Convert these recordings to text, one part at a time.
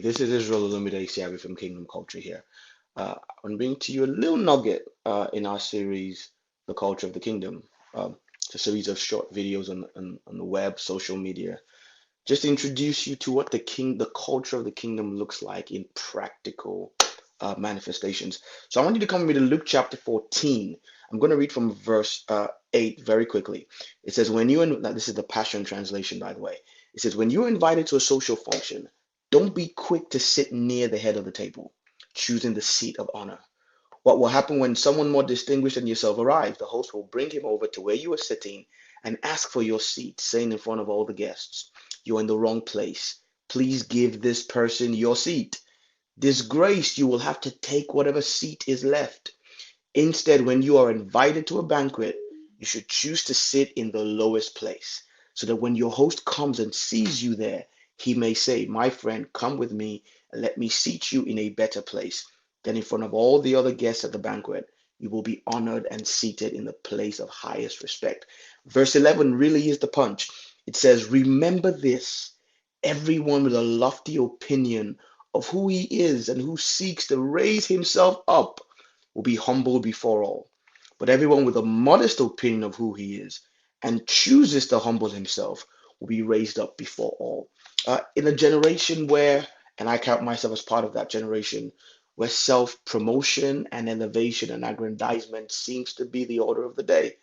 This is Israel Olumide Isiavwe from Kingdom Culture here. I'm bringing to you a little nugget in our series, The Culture of the Kingdom. It's a series of short videos on the web, social media, just to introduce you to what the culture of the kingdom looks like in practical manifestations. So I want you to come with me to Luke chapter 14. I'm going to read from verse 8 very quickly. It says, now this is the Passion Translation, by the way. It says, when you're invited to a social function, don't be quick to sit near the head of the table, choosing the seat of honor. What will happen when someone more distinguished than yourself arrives? The host will bring him over to where you are sitting and ask for your seat, saying in front of all the guests, you're in the wrong place. Please give this person your seat. Disgraced, you will have to take whatever seat is left. Instead, when you are invited to a banquet, you should choose to sit in the lowest place, so that when your host comes and sees you there, he may say, my friend, come with me and let me seat you in a better place. Then in front of all the other guests at the banquet, you will be honored and seated in the place of highest respect. Verse 11 really is the punch. It says, remember this, everyone with a lofty opinion of who he is and who seeks to raise himself up will be humbled before all. But everyone with a modest opinion of who he is and chooses to humble himself will be raised up before all. In a generation where, and I count myself as part of that generation, where self promotion and elevation and aggrandizement seems to be the order of the day,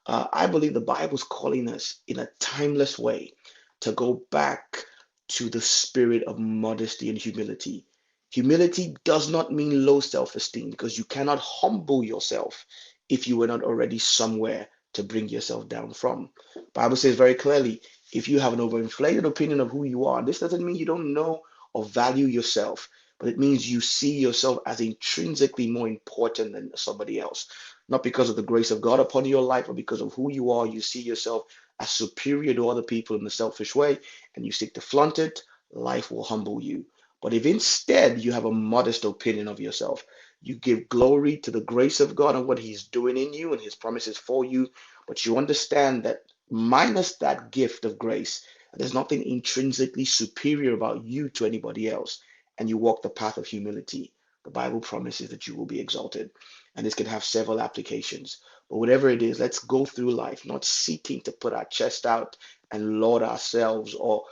I believe the Bible's calling us in a timeless way to go back to the spirit of modesty and humility. Humility does not mean low self-esteem, because you cannot humble yourself if you were not already somewhere to bring yourself down from. Bible says very clearly, if you have an overinflated opinion of who you are, this doesn't mean you don't know or value yourself, but it means you see yourself as intrinsically more important than somebody else. Not because of the grace of God upon your life, but because of who you are, you see yourself as superior to other people in a selfish way, and you seek to flaunt it, life will humble you. But if instead you have a modest opinion of yourself, you give glory to the grace of God and what He's doing in you and His promises for you, but you understand that minus that gift of grace, there's nothing intrinsically superior about you to anybody else, and you walk the path of humility, the Bible promises that you will be exalted. And this can have several applications. But whatever it is, let's go through life not seeking to put our chest out and laud ourselves or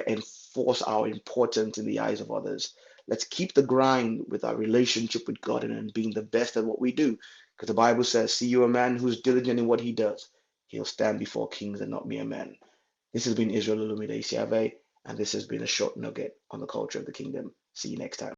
enforce our importance in the eyes of others. Let's keep the grind with our relationship with God and being the best at what we do. Because the Bible says, see you a man who's diligent in what he does. He'll stand before kings and not mere men. This has been Israel Olumide Isiavwe, and this has been a short nugget on the culture of the kingdom. See you next time.